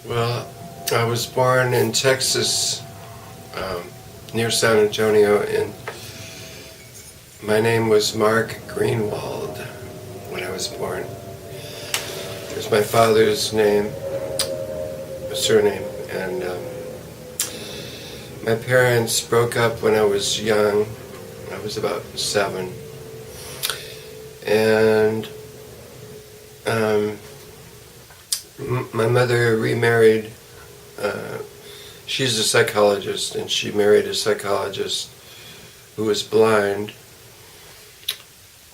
Well, I was born in Texas, near San Antonio, and my name was Mark Greenwald when I was born. It was my father's name, surname, and my parents broke up when I was young. I was about 7, and my mother remarried. She's a psychologist, and she married a psychologist who was blind.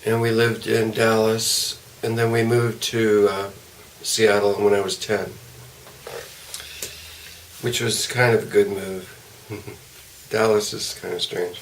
And we lived in Dallas, and then we moved to Seattle when I was 10, which was kind of a good move. Dallas is kind of strange.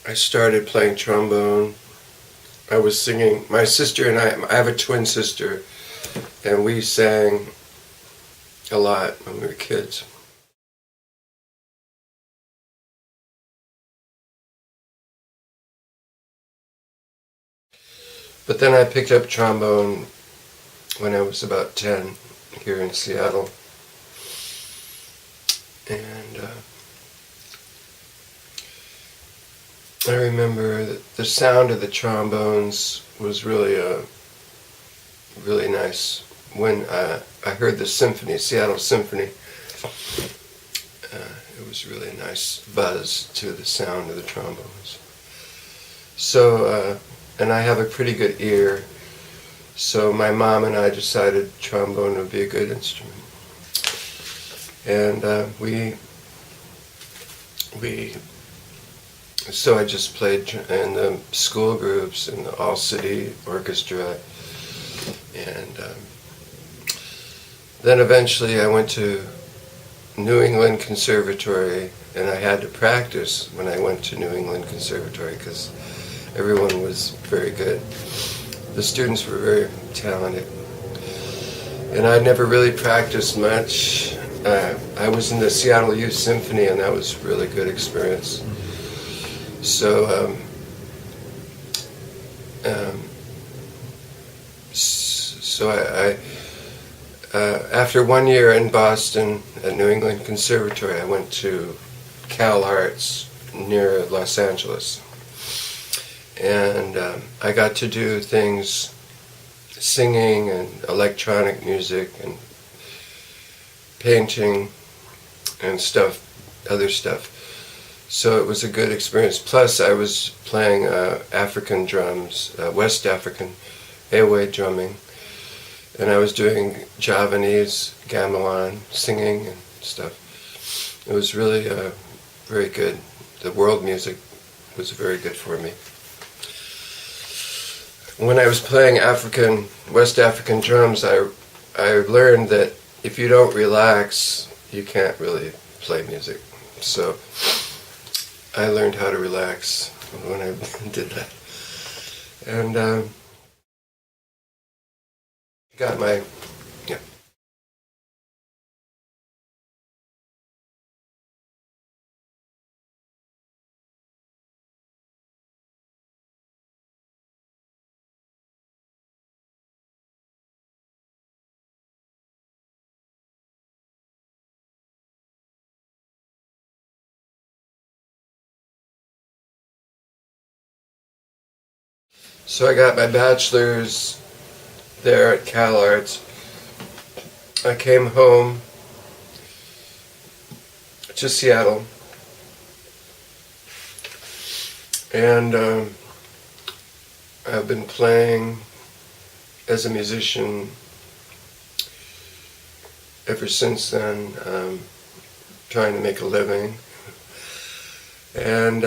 I started playing trombone. I was singing. My sister and I have a twin sister, and we sang a lot when we were kids. But then I picked up trombone when I was about 10 here in Seattle. And I remember that the sound of the trombones was really nice. When I heard the symphony, Seattle Symphony, it was really a nice buzz to the sound of the trombones. So and I have a pretty good ear, so my mom and I decided trombone would be a good instrument. And so I just played in the school groups and the all-city orchestra, and then eventually I went to New England Conservatory, and I had to practice when I went to New England Conservatory because everyone was very good. The students were very talented, and I never really practiced much. I was in the Seattle Youth Symphony, and that was a really good experience. So, after 1 year in Boston at New England Conservatory, I went to Cal Arts near Los Angeles, and I got to do things, singing and electronic music and painting and stuff, other stuff. So it was a good experience. Plus I was playing African drums, West African Ewe drumming, and I was doing Javanese gamelan, singing and stuff. It was really very good. The world music was very good for me. When I was playing West African drums, I learned that if you don't relax, you can't really play music. So I learned how to relax when I did that. And got my, yeah. So I got my bachelor's there at Cal Arts. I came home to Seattle, and I've been playing as a musician ever since then, trying to make a living. And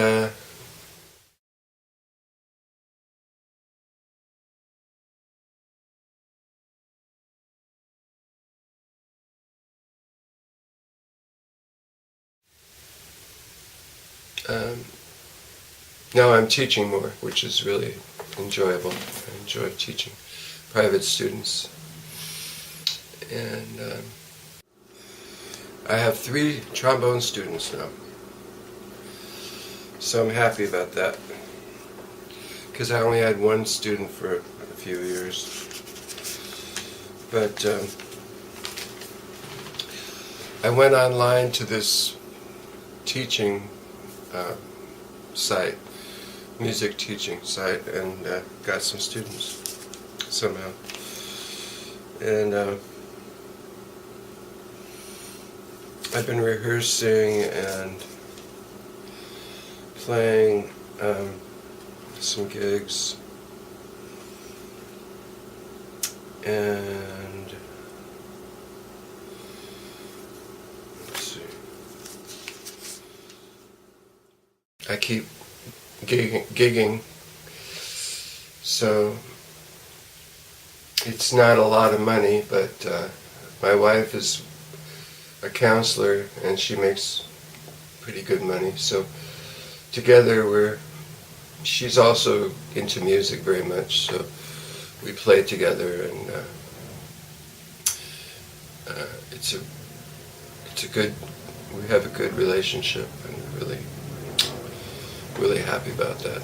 now I'm teaching more, which is really enjoyable. I enjoy teaching private students. And I have 3 trombone students now. So I'm happy about that, because I only had 1 student for a few years. But I went online to this teaching site, music teaching site, and got some students somehow. And I've been rehearsing and playing some gigs, and let's see, I keep gigging, so it's not a lot of money, but my wife is a counselor and she makes pretty good money, so together she's also into music very much, so we play together, and it's a good, we have a good relationship, and really happy about that.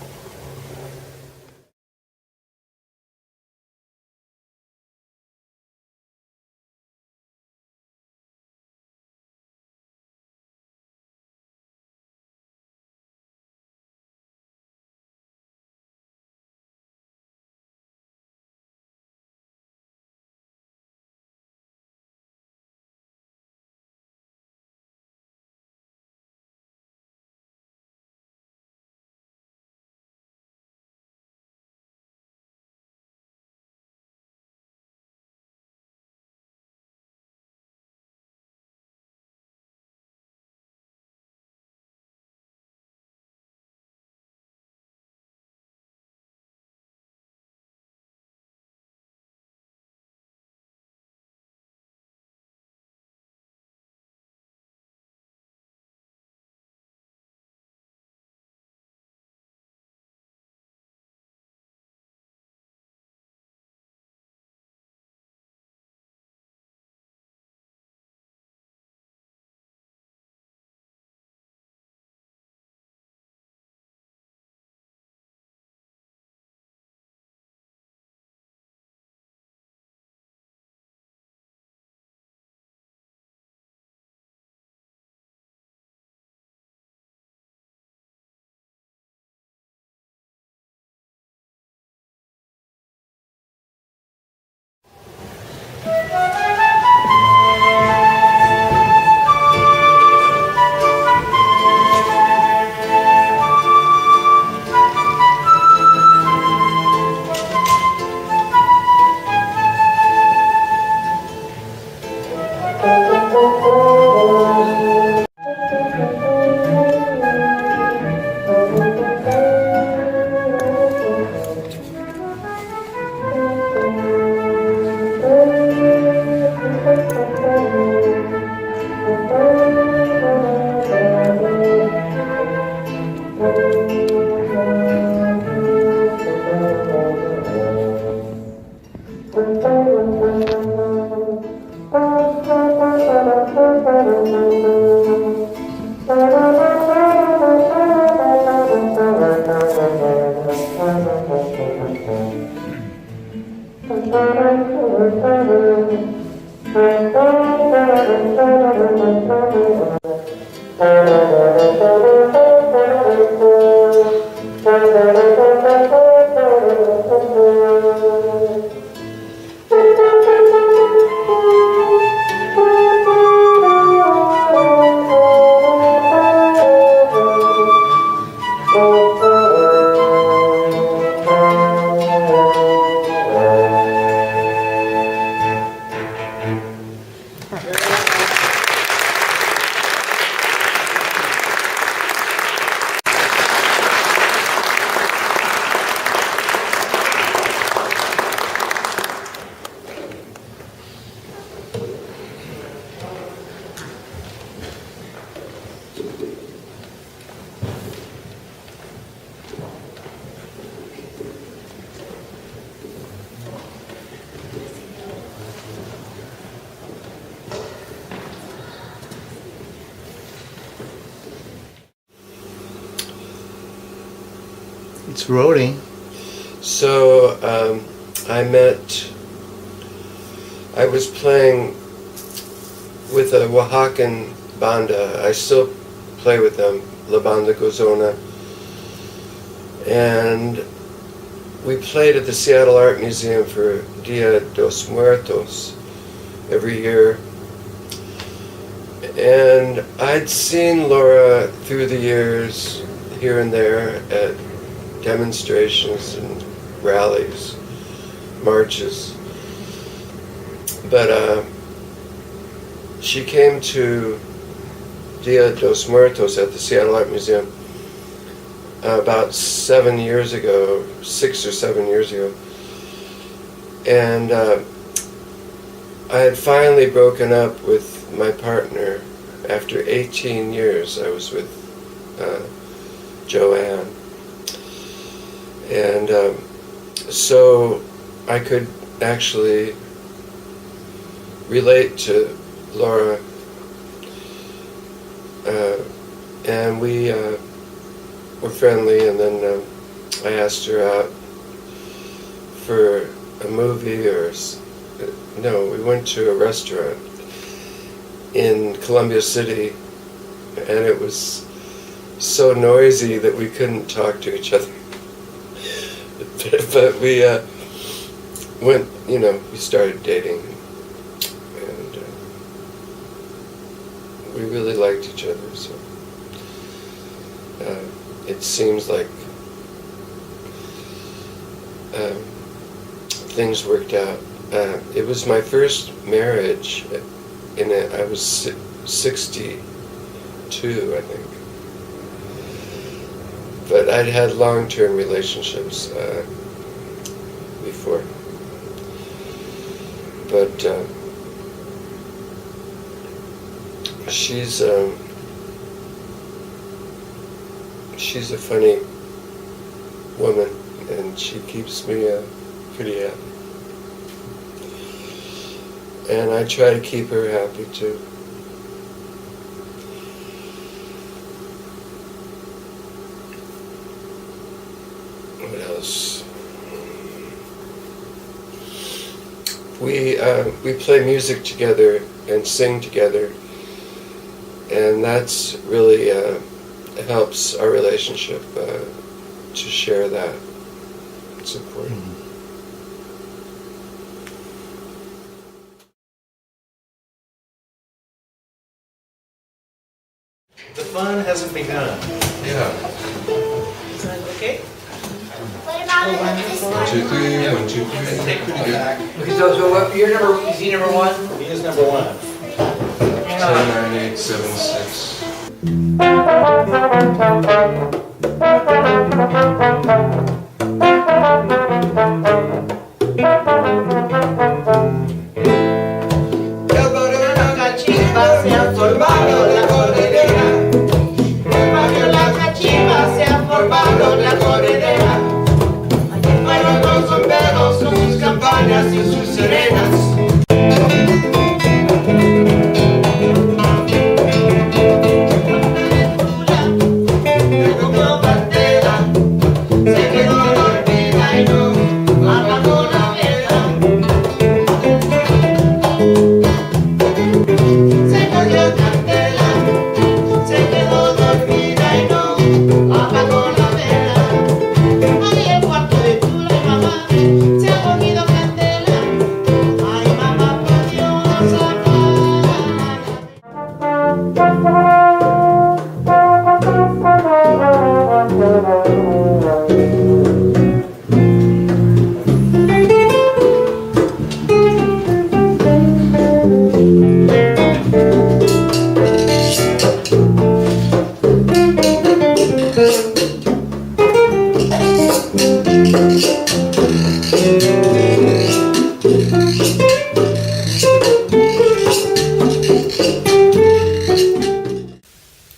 It's rolling. So I was playing with a Oaxacan banda. I still play with them, La Banda Gozona. And we played at the Seattle Art Museum for Dia dos Muertos every year. And I'd seen Laura through the years, here and there, at demonstrations and rallies, marches. But she came to Dia dos Muertos at the Seattle Art Museum about 7 years ago, 6 or 7 years ago. And I had finally broken up with my partner. After 18 years I was with Joanne. And so I could actually relate to Laura, and we were friendly, and then I asked her out for a movie, no, we went to a restaurant in Columbia City, and it was so noisy that we couldn't talk to each other. But we went, we started dating, and we really liked each other, so it seems like things worked out. It was my first marriage, I was 62, I think. But I'd had long-term relationships before. But she's a funny woman, and she keeps me pretty happy. And I try to keep her happy too. What else? We play music together and sing together, and that's really helps our relationship to share that. It's important. Mm-hmm. The fun hasn't begun. Yeah. Is that okay? What about it? 1, 2, 3, 1, 2, 3. Pretty good. Okay, so what, you're number, is he number one? He is number one. 10, 9, 8, 7, 6. La cachimba se ha por palos la corredera. Fueron los bomberos con sus campañas y sus sirenas.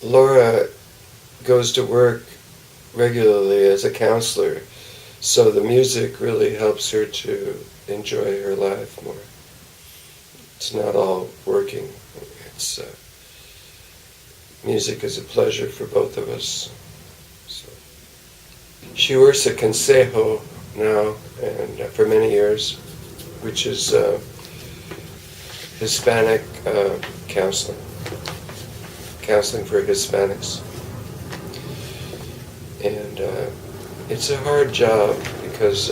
Laura goes to work regularly as a counselor, so the music really helps her to enjoy her life more. It's not all working. It's music is a pleasure for both of us. So. She works at Consejo now, and for many years, which is Hispanic counseling for Hispanics. And it's a hard job because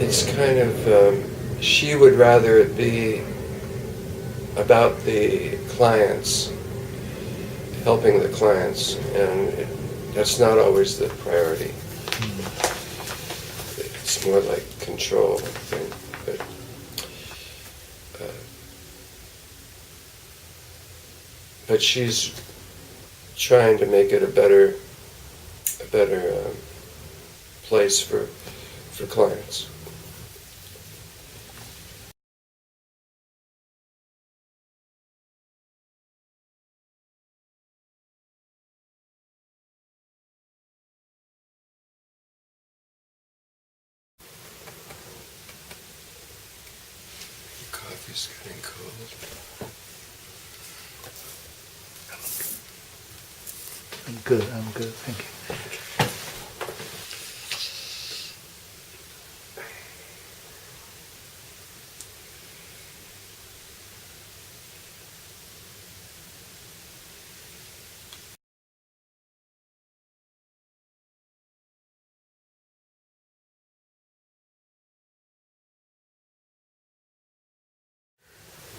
it's kind of, she would rather it be about the clients, helping the clients, and that's not always the priority. It's more like control, I think. But she's trying to make it a better place for clients. Coffee's getting cold. I'm good, thank you.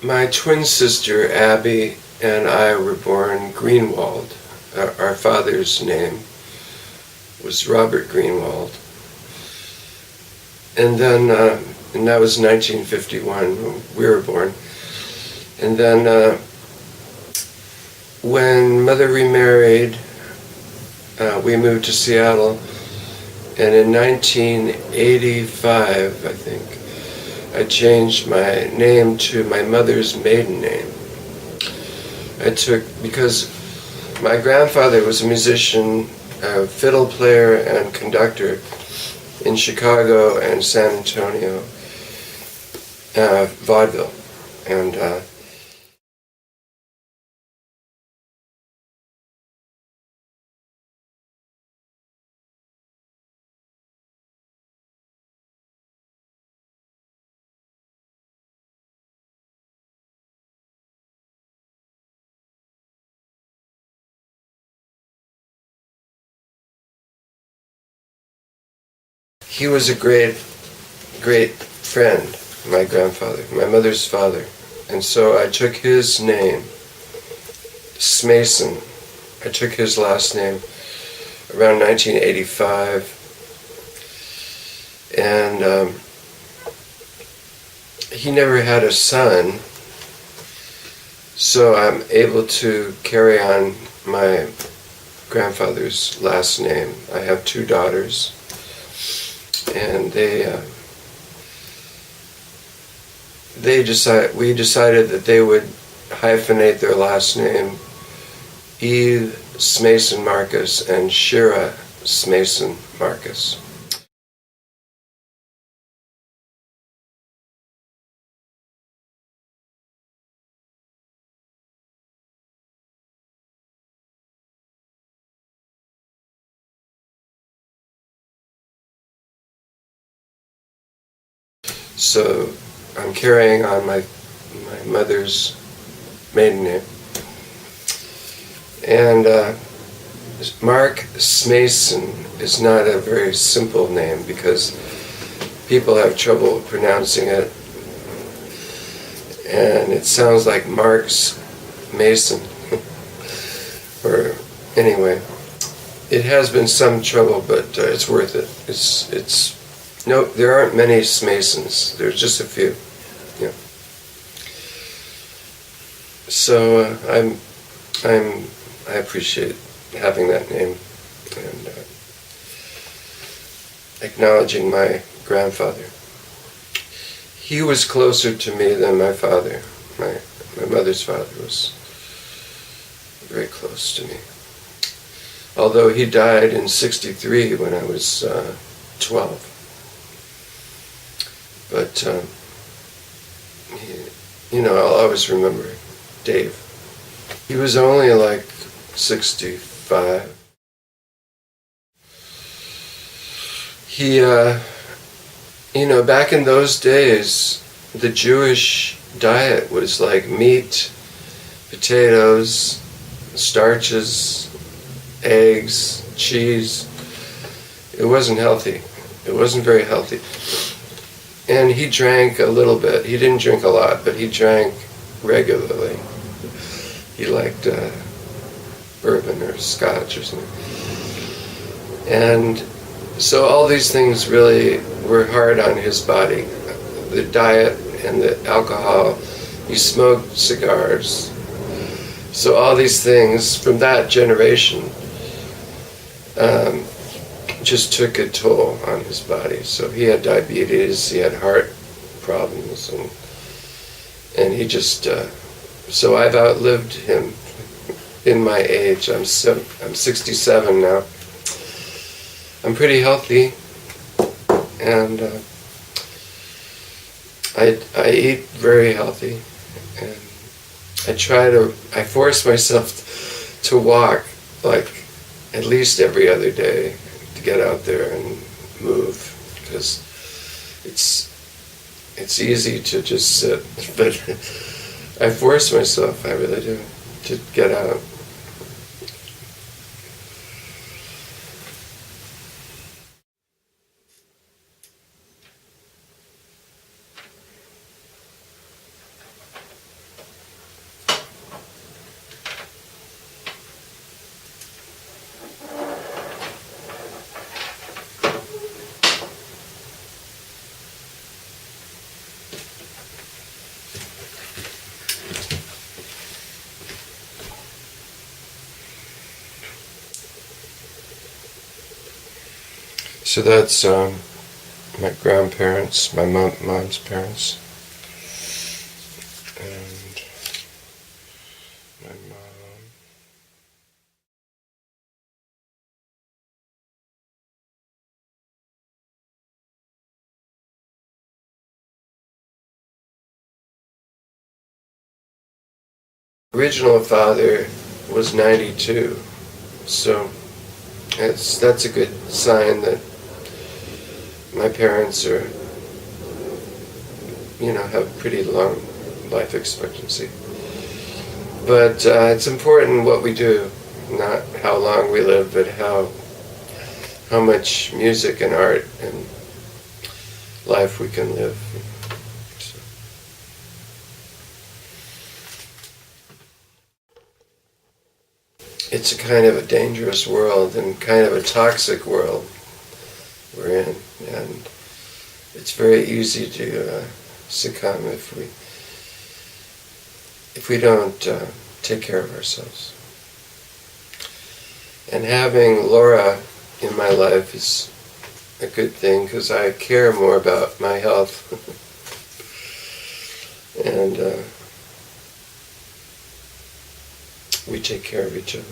My twin sister Abby and I were born Greenwald. Our father's name was Robert Greenwald. And then, and that was 1951 when we were born. And then when Mother remarried, we moved to Seattle. And in 1985, I think, I changed my name to my mother's maiden name. Because my grandfather was a musician, a fiddle player and conductor in Chicago and San Antonio, vaudeville. And he was a great friend, my grandfather, my mother's father. And so I took his name, Smason. I took his last name around 1985. And he never had a son, so I'm able to carry on my grandfather's last name. I have two daughters, and we decided that they would hyphenate their last name, Eve Smason Marcus and Shira Smason Marcus. So I'm carrying on my mother's maiden name. And Marc Smason is not a very simple name because people have trouble pronouncing it. And it sounds like Marc's Mason. Or anyway, it has been some trouble, but it's worth it. No, there aren't many Smasons. There's just a few. Yeah. So I appreciate having that name and acknowledging my grandfather. He was closer to me than my father. My mother's father was very close to me. Although he died in '63 when I was 12. But, I'll always remember Dave. He was only like 65. He, back in those days, the Jewish diet was like meat, potatoes, starches, eggs, cheese. It wasn't healthy. It wasn't very healthy. And he drank a little bit. He didn't drink a lot, but he drank regularly. He liked bourbon or scotch or something. And so all these things really were hard on his body. The diet and the alcohol. He smoked cigars. So all these things from that generation just took a toll on his body. So he had diabetes, he had heart problems, and he just, so I've outlived him in my age. I'm 67 now. I'm pretty healthy, and I eat very healthy, and I force myself to walk like at least every other day, to get out there and move, because it's easy to just sit, but I force myself, I really do, to get out. So that's my grandparents, my mom's parents, and my mom. Original father was 92, so that's a good sign that my parents are, have pretty long life expectancy. But it's important what we do, not how long we live, but how much music and art and life we can live. So. It's a kind of a dangerous world and kind of a toxic world we're in, and it's very easy to succumb if we don't take care of ourselves. And having Laura in my life is a good thing, because I care more about my health. And we take care of each other.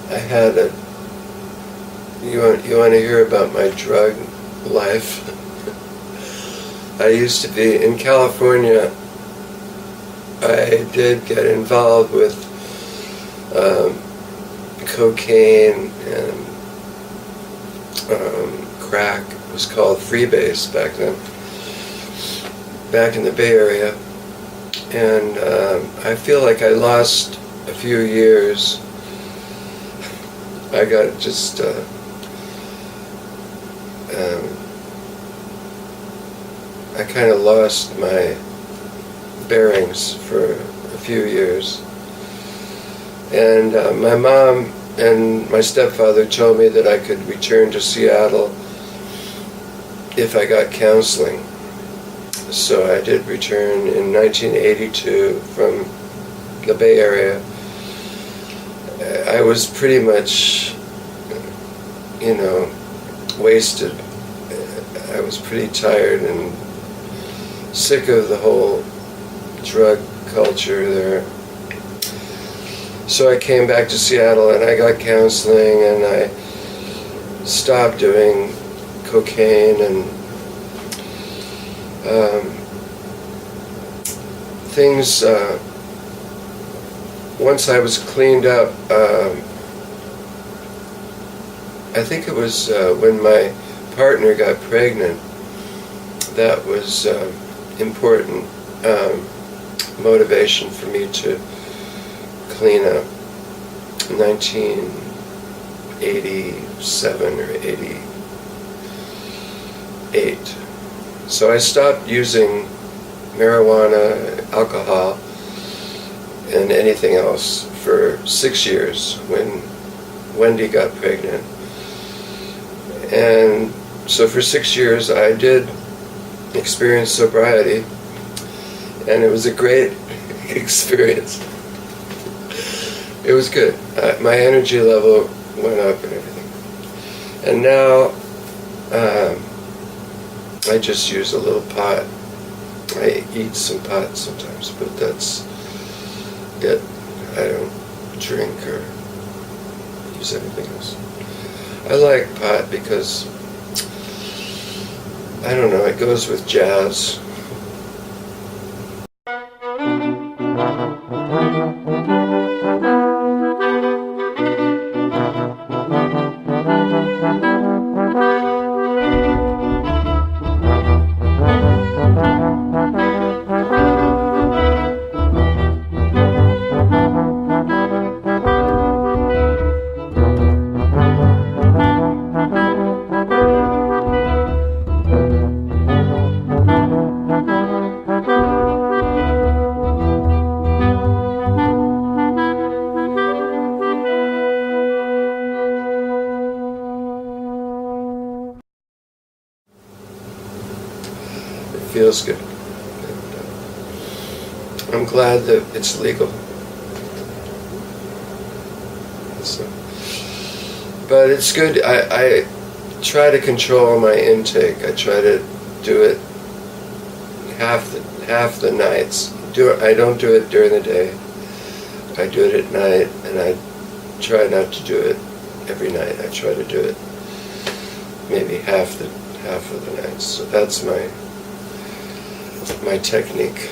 I had a. You want to hear about my drug life? I used to be in California. I did get involved with cocaine and crack. It was called freebase back then. Back in the Bay Area, and I feel like I lost a few years. I got just I kind of lost my bearings for a few years, and my mom and my stepfather told me that I could return to Seattle if I got counseling. So I did return in 1982 from the Bay Area. I was pretty much, wasted. I was pretty tired and sick of the whole drug culture there. So I came back to Seattle and I got counseling and I stopped doing cocaine and things. Once I was cleaned up, I think it was when my partner got pregnant, that was important motivation for me to clean up. 1987 or 88. So I stopped using marijuana, alcohol, and anything else for 6 years when Wendy got pregnant. And so for 6 years I did experience sobriety, and it was a great experience. It was good. My energy level went up and everything. And now I just use a little pot. I eat some pot sometimes, but that's it. I don't drink or use anything else. I like pot because, I don't know, it goes with jazz. Feels good. And, I'm glad that it's legal. So, but it's good. I try to control my intake. I try to do it half the nights. I don't do it during the day. I do it at night, and I try not to do it every night. I try to do it maybe half of the nights. So that's my technique.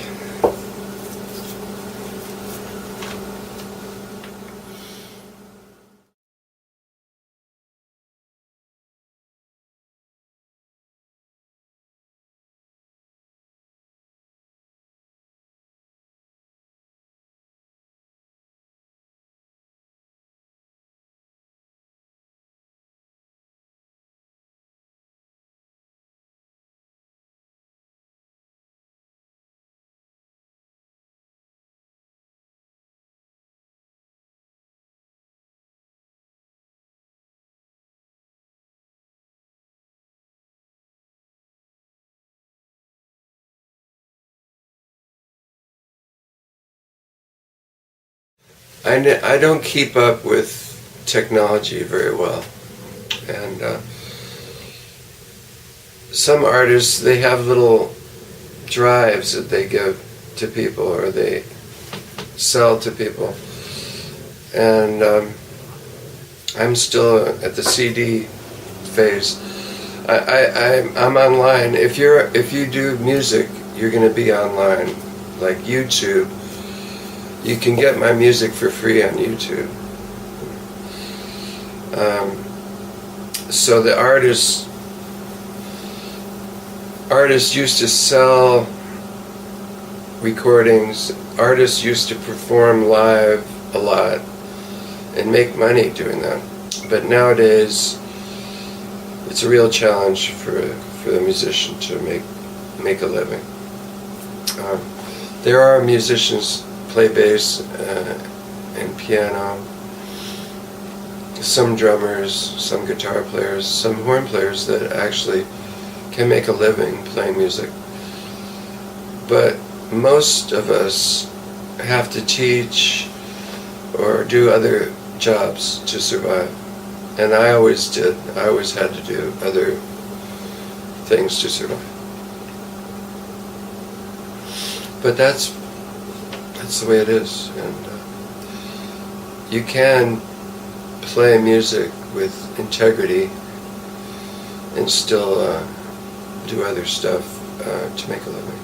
I don't keep up with technology very well, and some artists, they have little drives that they give to people or they sell to people, and I'm still at the CD phase. I'm online. If you do music, you're going to be online, like YouTube. You can get my music for free on YouTube. So the artists used to sell recordings. Artists used to perform live a lot and make money doing that. But nowadays, it's a real challenge for the musician to make a living. There are musicians play bass and piano, some drummers, some guitar players, some horn players that actually can make a living playing music. But most of us have to teach or do other jobs to survive. And I always did. I always had to do other things to survive. But that's the way it is, and you can play music with integrity and still do other stuff to make a living.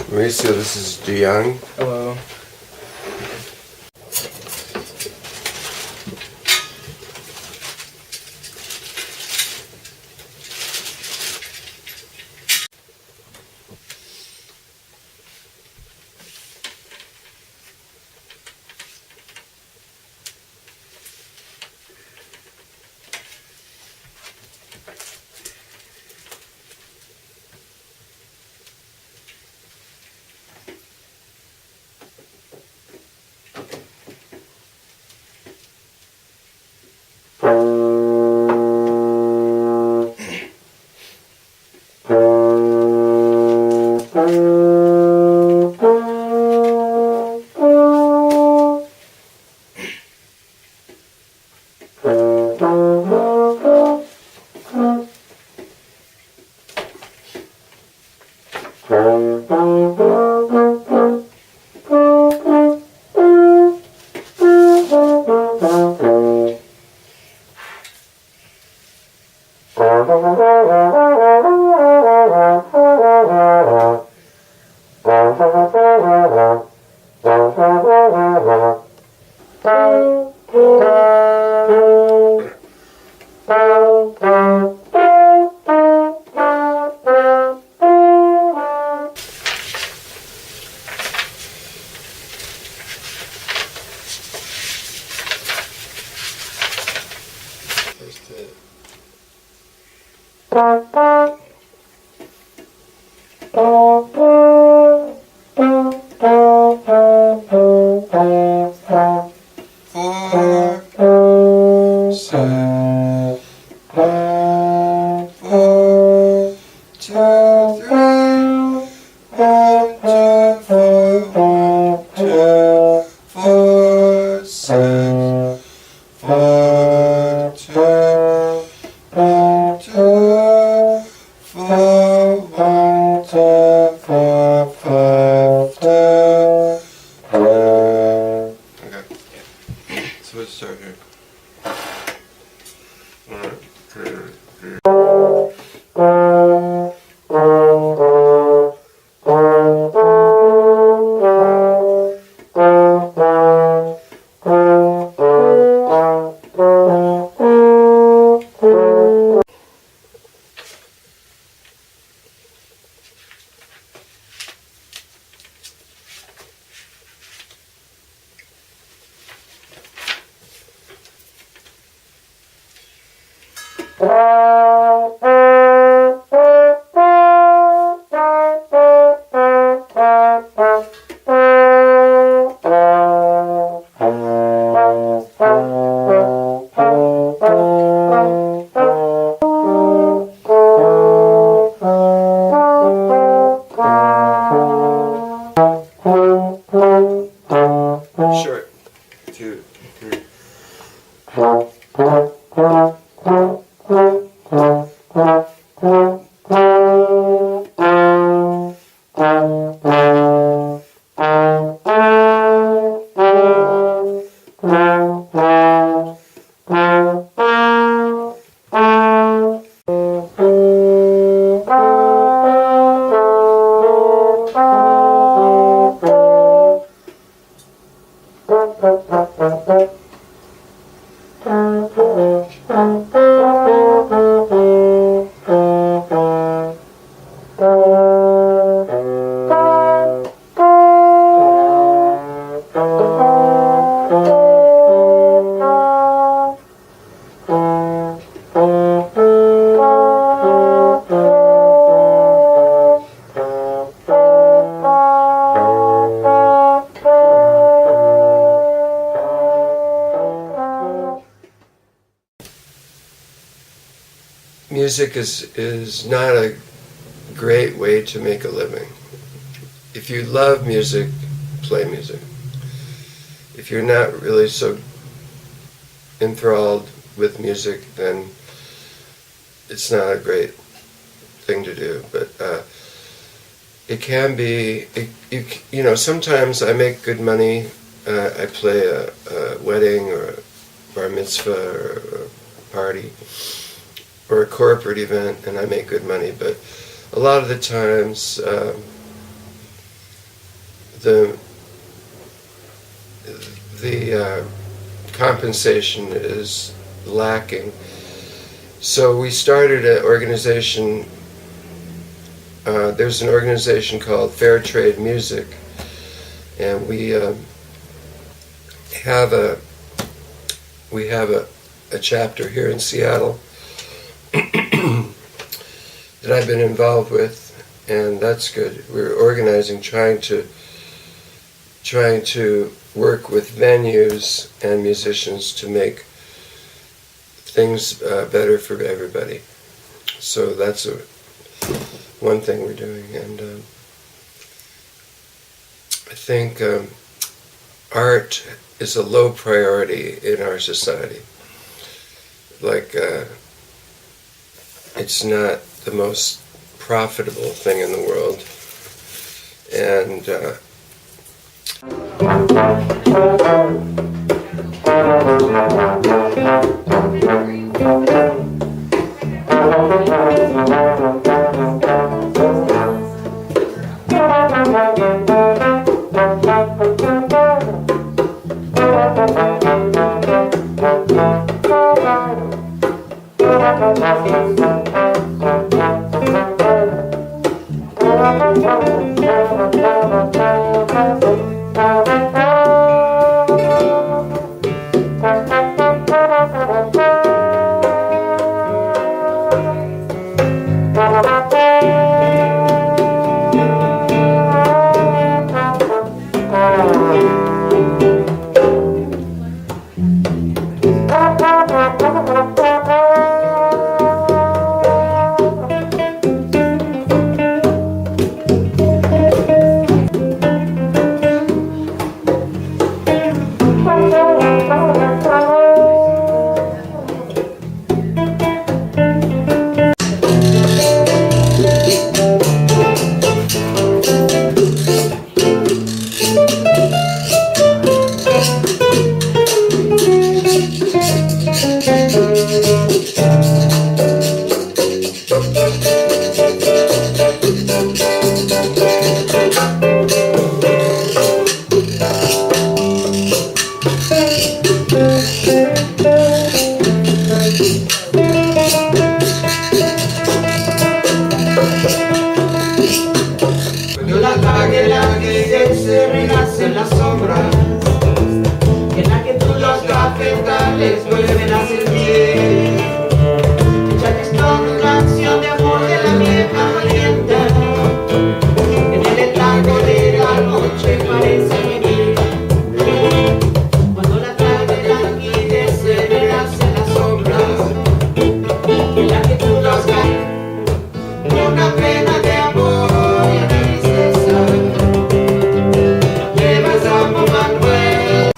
Mauricio, this is DeYoung. Hello. So let's start here. Short. 2, 3. Music is not a great way to make a living. If you love music, play music. If you're not really so enthralled with music, then it's not a great thing to do. But it can be, you know, sometimes I make good money. I play a wedding or a bar mitzvah or a party or a corporate event, and I make good money. But a lot of the times, the compensation is lacking. So we started an organization. There's an organization called Fair Trade Music, and we have a chapter here in Seattle that I've been involved with, and that's good. We're organizing, trying to work with venues and musicians to make things better for everybody. So that's one thing we're doing, and I think art is a low priority in our society. Like, it's not the most profitable thing in the world, and tarde se renace en las sombras, en la que tú los cafetales vuelven a sentir. Ya que es toda una canción de amor de la vieja valienta, en el letargo de la noche parece venir. Cuando la tarde languidece, renace en las sombras, en la que tú los una pena de amor y una tristeza. Llevas a Manuel.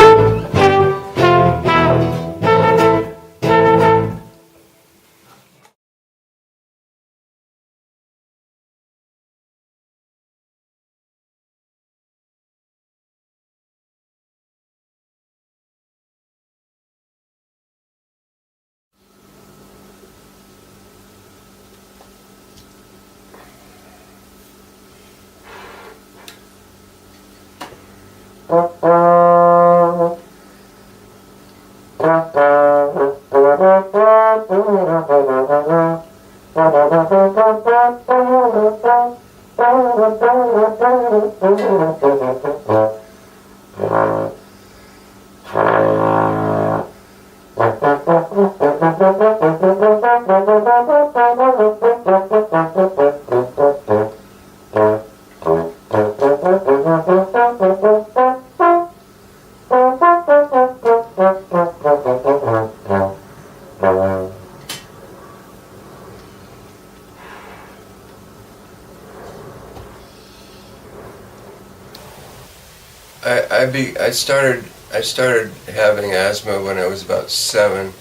I started having asthma when I was about 7,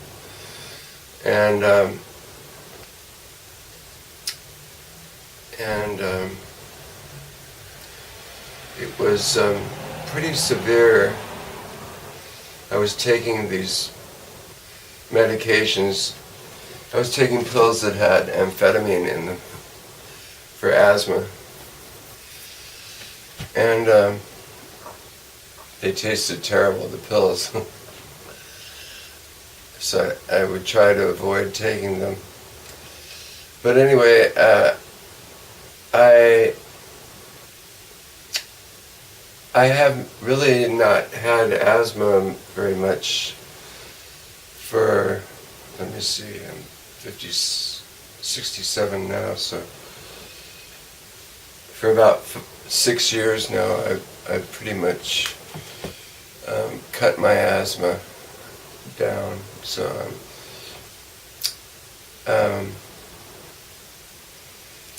and it was pretty severe. I was taking these medications. I was taking pills that had amphetamine in them for asthma, and they tasted terrible, the pills. So I would try to avoid taking them. But anyway, I have really not had asthma very much for, let me see, I'm 67 now, so for about 6 years now I've pretty much cut my asthma down. So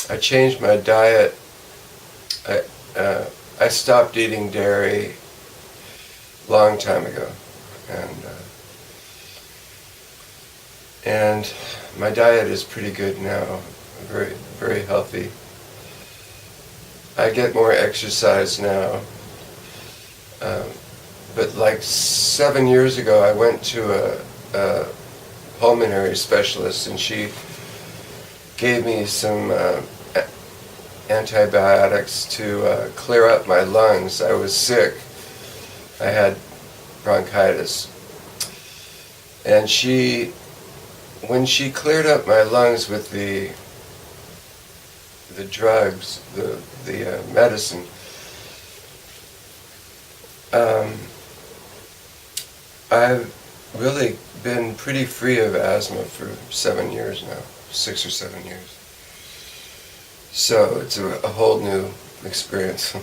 I changed my diet. I stopped eating dairy a long time ago, and my diet is pretty good now, very, very healthy. I get more exercise now, but like 7 years ago I went to a pulmonary specialist, and she gave me some antibiotics to clear up my lungs. I was sick. I had bronchitis. And when she cleared up my lungs with the drugs, the medicine, I've really been pretty free of asthma for 7 years now, 6 or 7 years. So it's a whole new experience.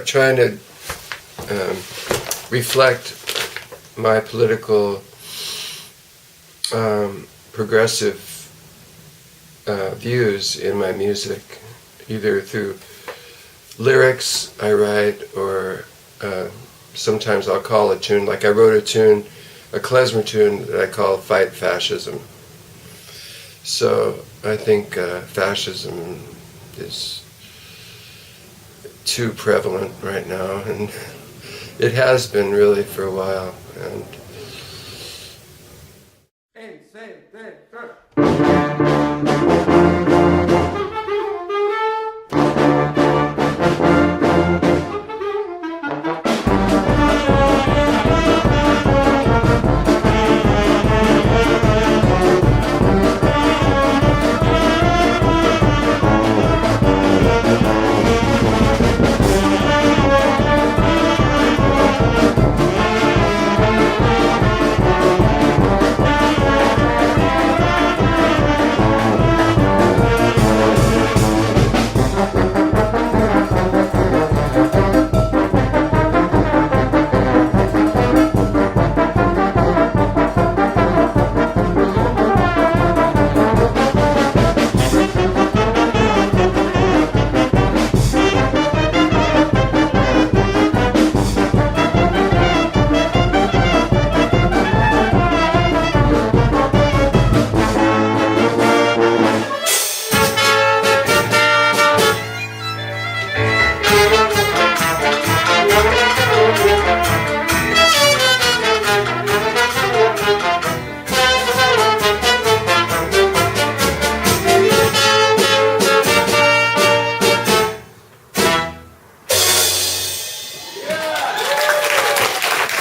trying to reflect my political progressive views in my music, either through lyrics I write, or sometimes I'll call a tune, like I wrote a tune, a klezmer tune that I call Fight Fascism. So I think fascism is too prevalent right now, and it has been really for a while. And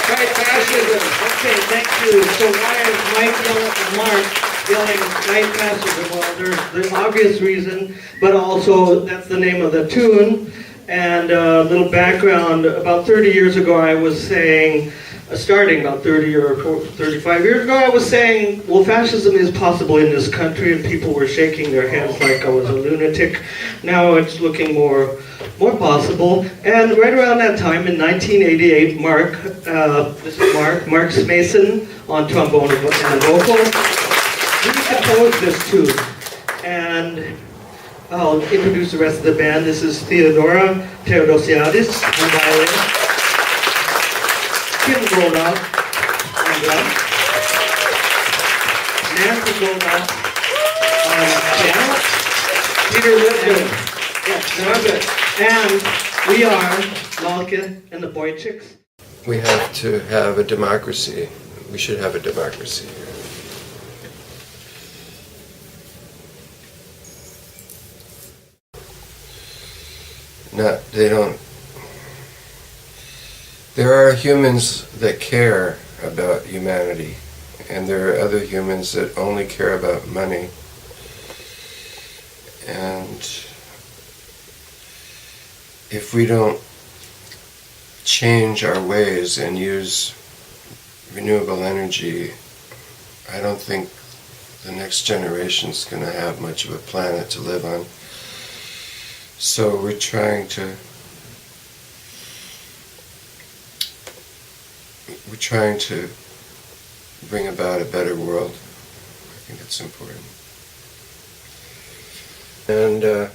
Fight fascism. Okay, thank you. So why is Mark yelling fight fascism? Well, there's the obvious reason, but also that's the name of the tune. And a little background, about 30 years ago I was saying, starting about 30 or 35 years ago, I was saying, well, fascism is possible in this country, and people were shaking their heads like I was a lunatic. Now it's looking more possible. And right around that time, in 1988, this is Marc Smason on trombone and vocal, he composed this tune. And I'll introduce the rest of the band. This is Theodora Theodosiadis on violin, Kim Golda on drum, Nancy Golda on piano, Peter Whitman, very good, and we are Malka and the Boy Chicks. we have to have a democracy. We should have a democracy. There are humans that care about humanity, and there are other humans that only care about money. And if we don't change our ways and use renewable energy, I don't think the next generation's going to have much of a planet to live on. So we're trying to bring about a better world. I think it's important. And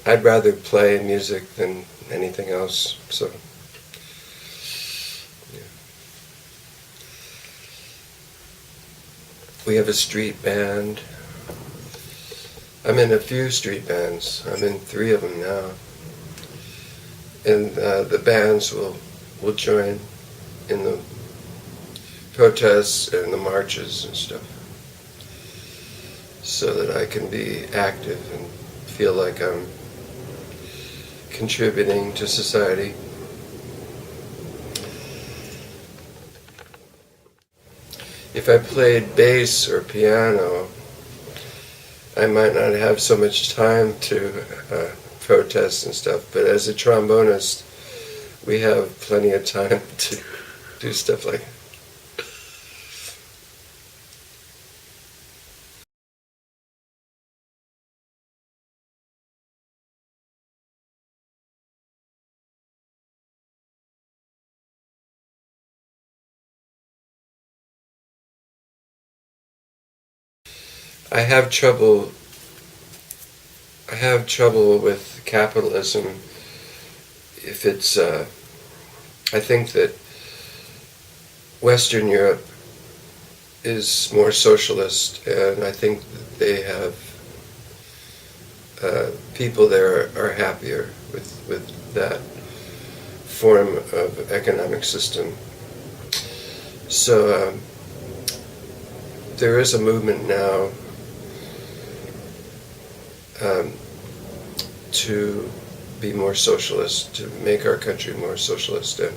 I'd rather play music than anything else, so yeah. We have a street band. I'm in a few street bands. I'm in 3 of them now. And the bands will join in the protests and the marches and stuff, so that I can be active and feel like I'm contributing to society. If I played bass or piano, I might not have so much time to protest and stuff, but as a trombonist, we have plenty of time to do stuff like I have trouble with capitalism if it's, I think that Western Europe is more socialist, and I think that they have, people there are happier with that form of economic system. So there is a movement now to be more socialist, to make our country more socialist, and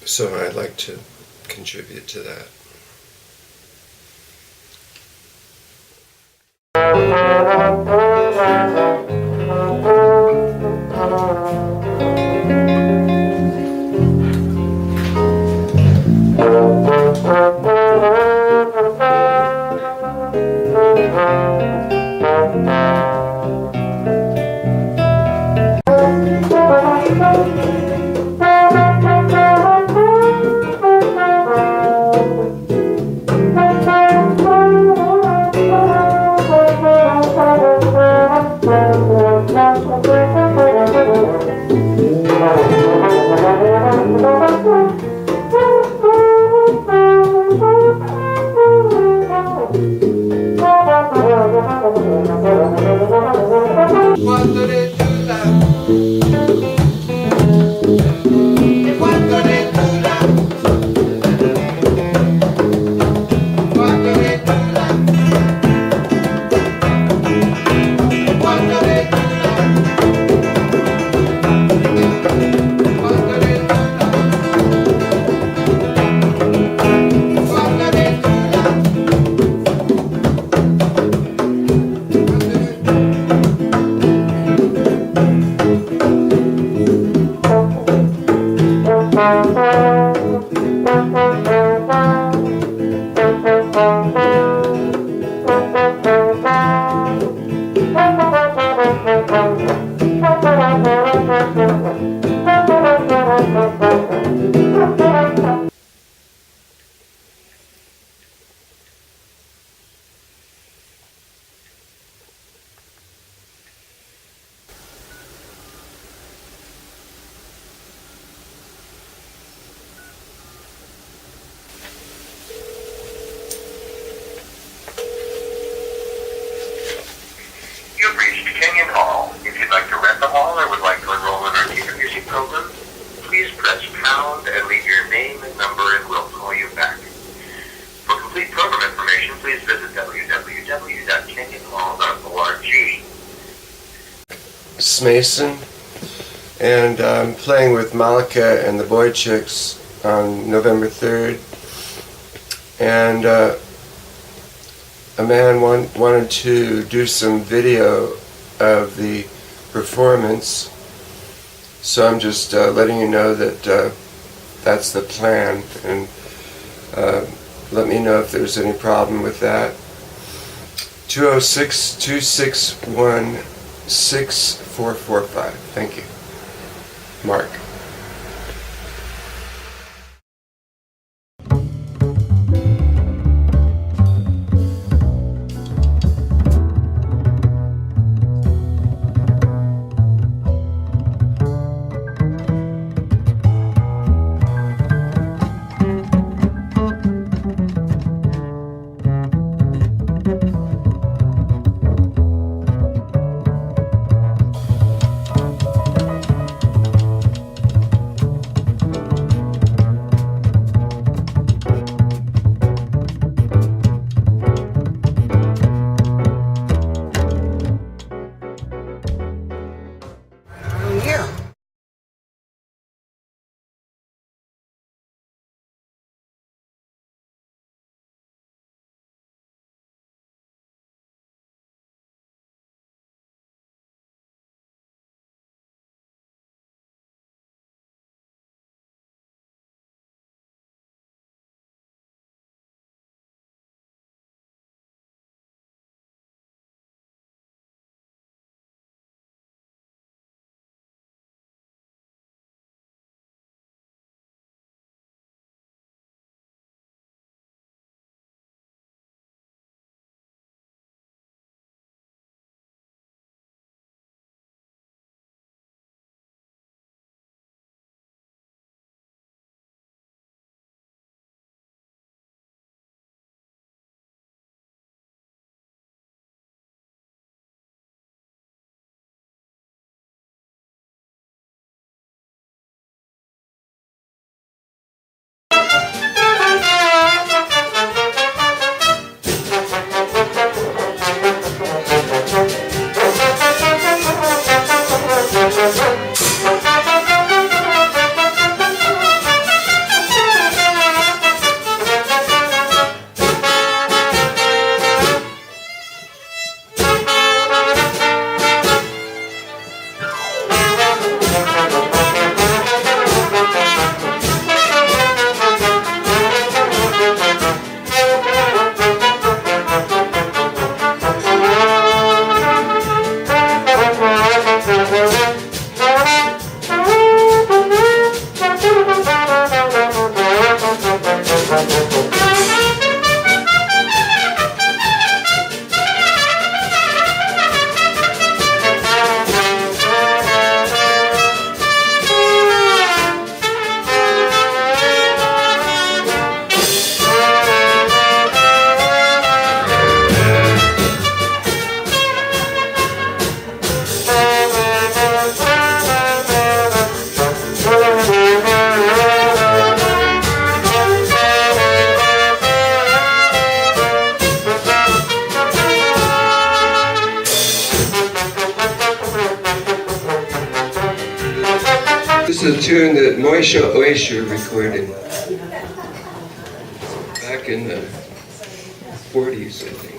so I'd like to contribute to that. You've reached Kenyon Hall. If you'd like to rent the hall or would like to enroll in our theater music program, please press pound and leave your name and number and we'll call you back. For complete program information, please visit www.kenyonhall.org. Smason, and I'm playing with Malika and the Boy Chicks on November 3rd, and a man wanted to do some video of the performance, so I'm just letting you know that that's the plan, and let me know if there's any problem with that. 206-261-6445. Thank you. Mark. a tune that Moishe Oisher recorded back in the 40s, I think.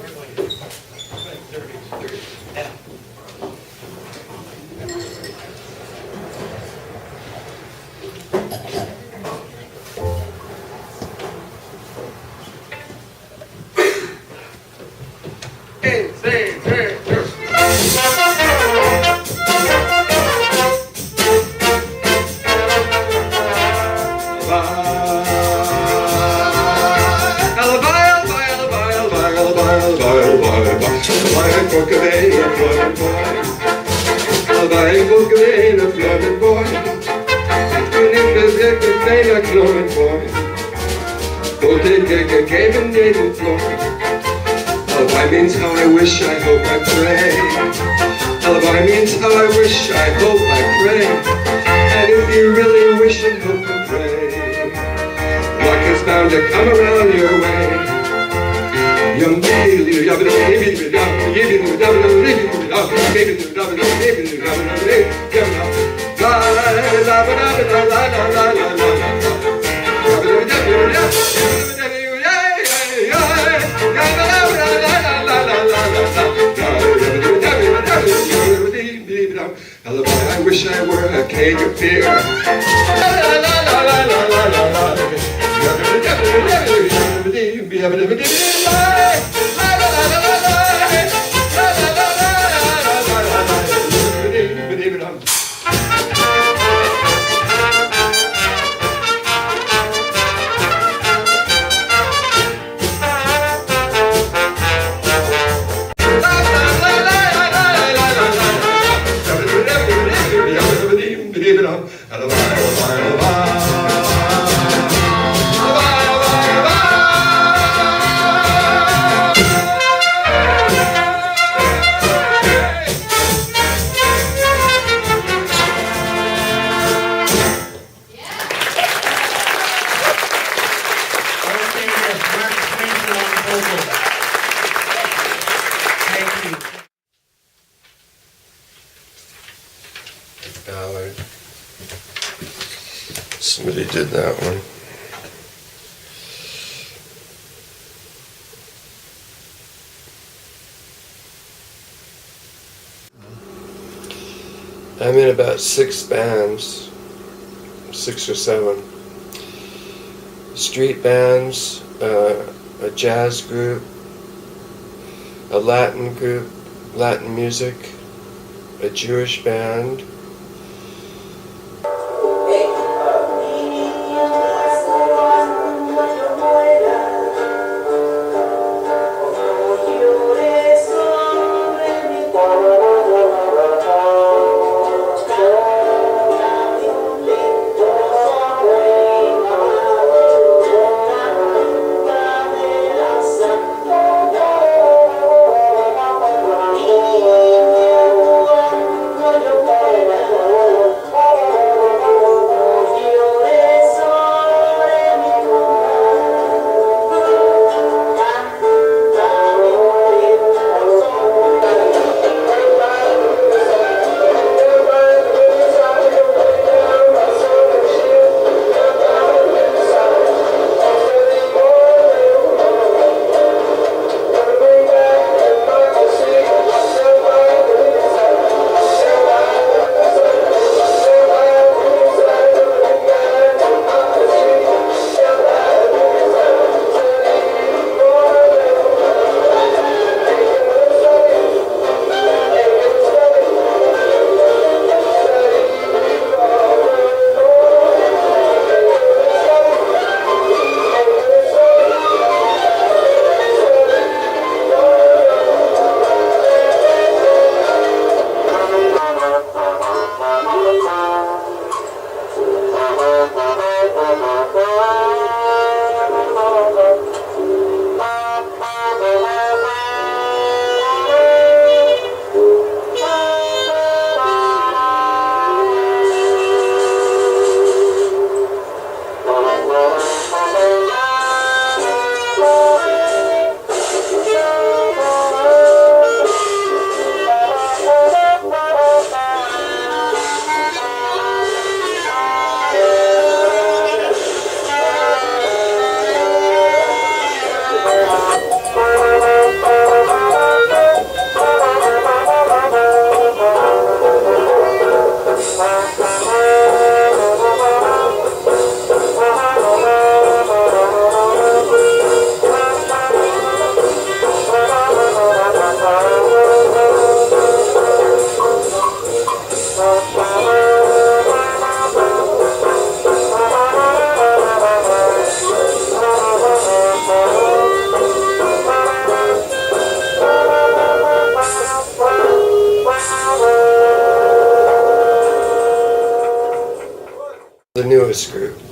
Alibi means how I wish, I hope, I pray. Alibi means how I wish, I hope, I pray. And if you really wish and hope and pray, luck is bound to come around your way. Alibi, I wish I were a keg of beer. Somebody did that one. I'm in about 6 bands, 6 or 7. Street bands, a jazz group, a Latin group, Latin music, a Jewish band.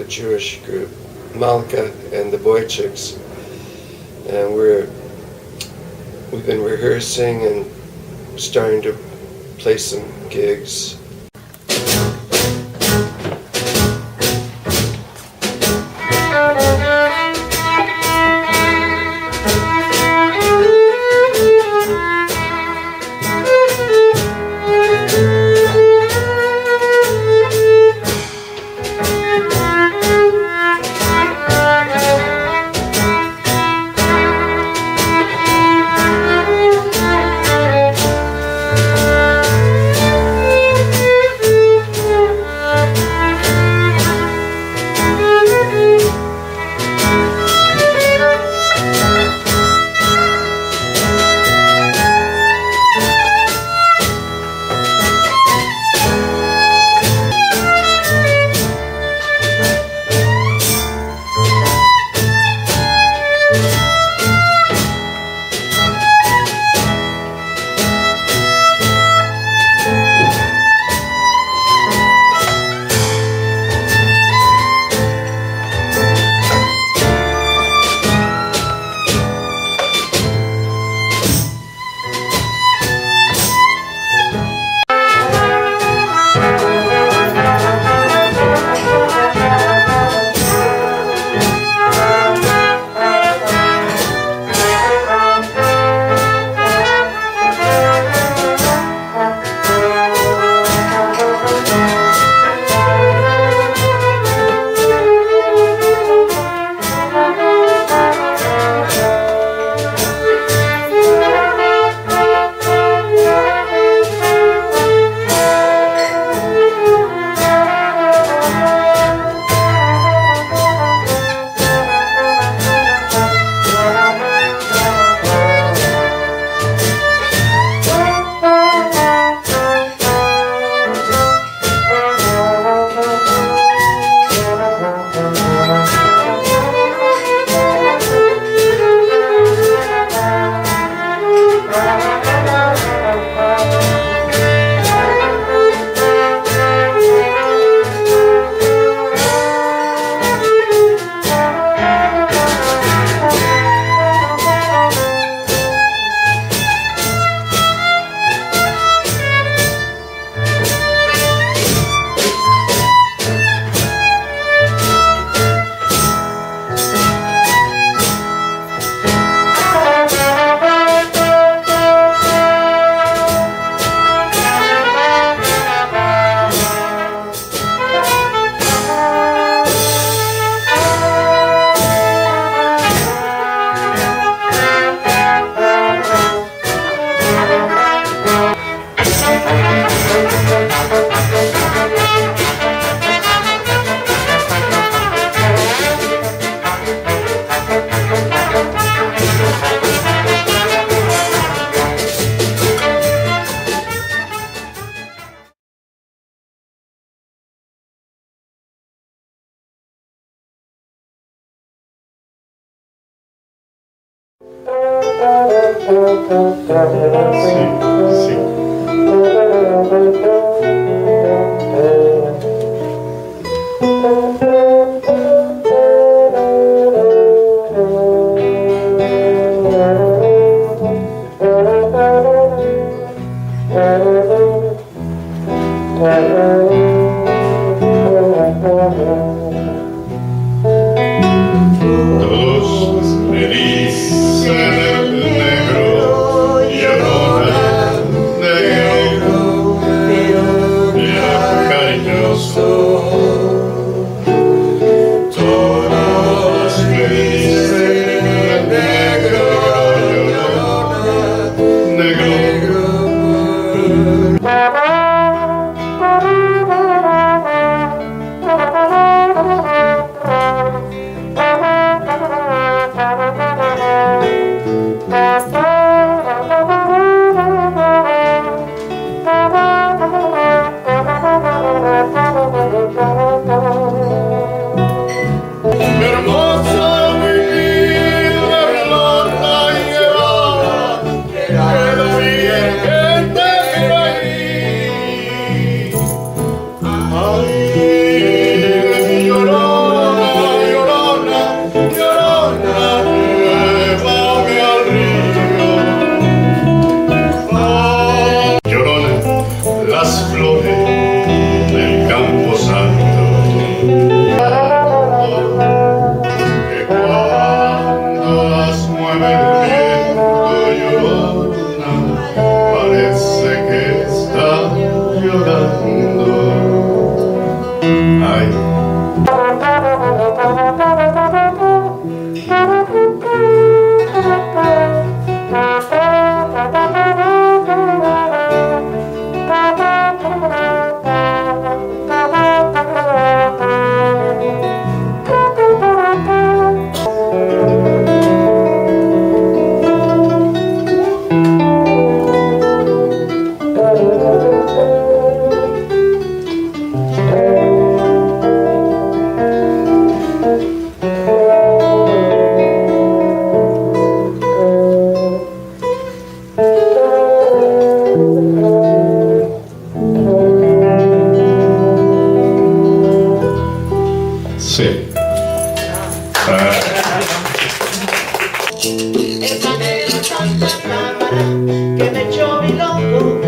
a Jewish group, Malka and the Boy Chicks, and we've been rehearsing and starting to play some gigs. Todos me dicen el negro, yo no negro, era cariñoso. Todos me dicen el negro, yo no negro. Esa negra santa cámara que me echó mi loco.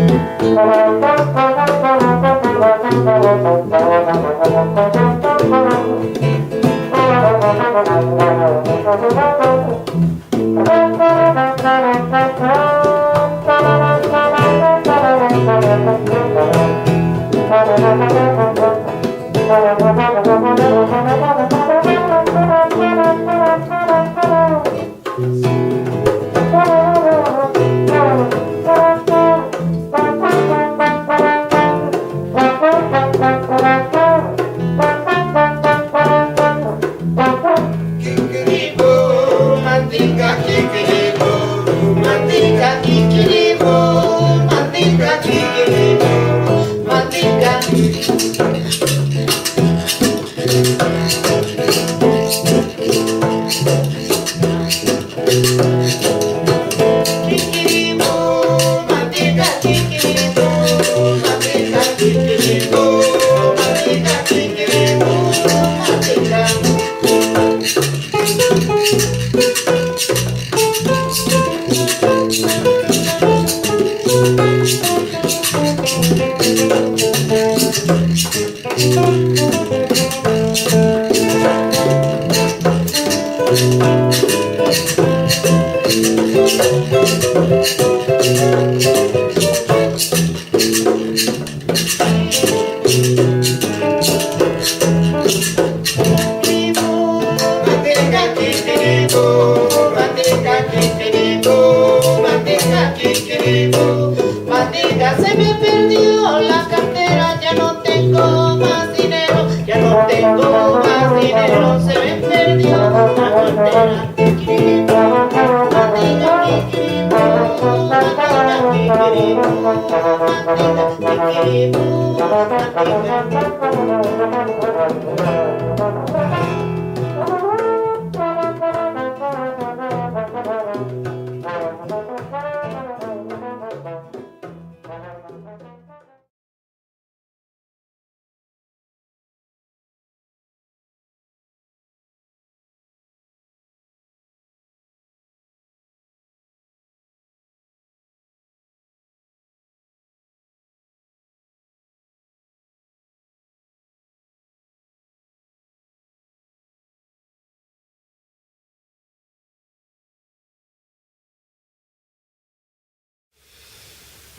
Manteca, se me perdió la cartera, ya no tengo más dinero, ya no tengo más dinero, se me perdió la cartera.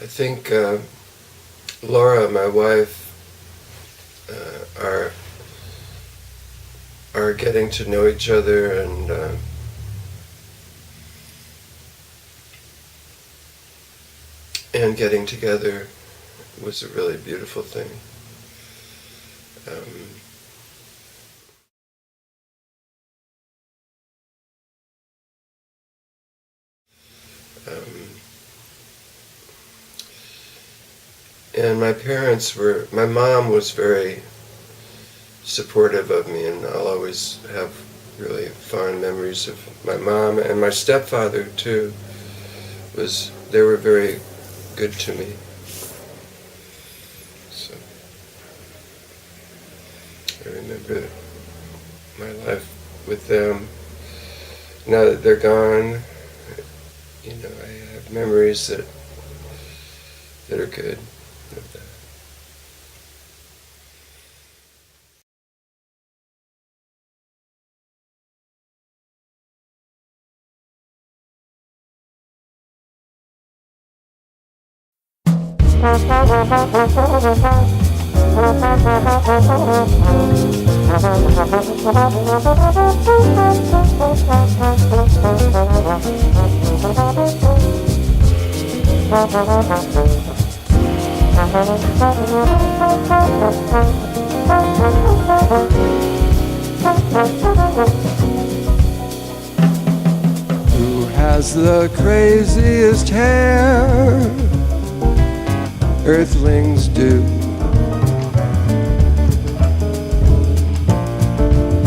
I think Laura, my wife, are getting to know each other and getting together was a really beautiful thing. And my mom was very supportive of me, and I'll always have really fond memories of my mom, and my stepfather too. They were very good to me. So I remember my life with them. Now that they're gone, I have memories that are good of that. Who has the craziest hair? Earthlings do.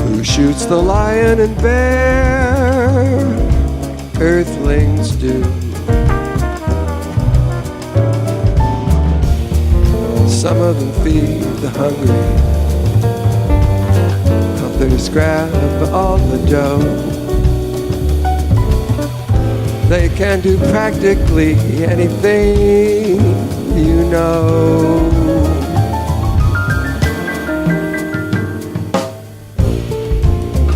Who shoots the lion and bear? Earthlings do. Some of them feed the hungry, others grab all the dough. They can do practically anything, you know.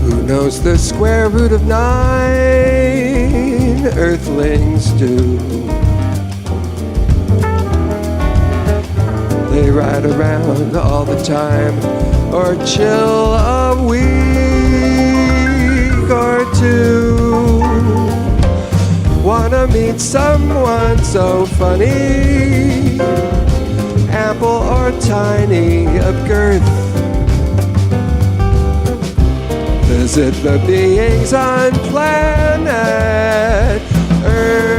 Who knows the square root of 9? Earthlings do. They ride around all the time, or chill a week or two. Wanna meet someone so funny, ample or tiny of girth. Visit the beings on planet Earth.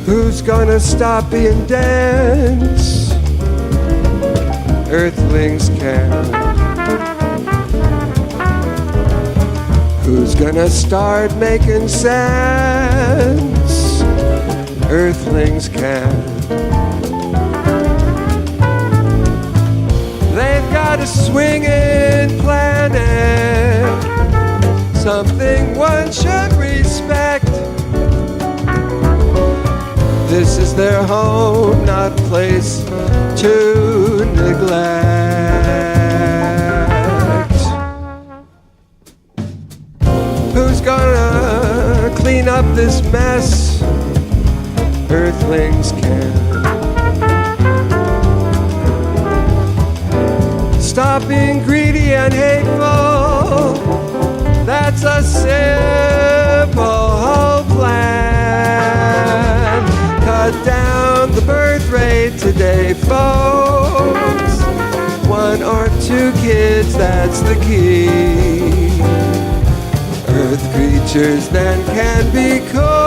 Who's gonna stop being dense? Earthlings can. Who's gonna start making sense? Earthlings can. They've got a swinging planet, something one should respect. This is their home, not a place to neglect. Who's gonna clean up this mess? Earthlings can. Stop being greedy and hateful. That's a simple plan. Cut down the birth rate today, folks. 1 or 2 kids, that's the key. Earth creatures then can be cool.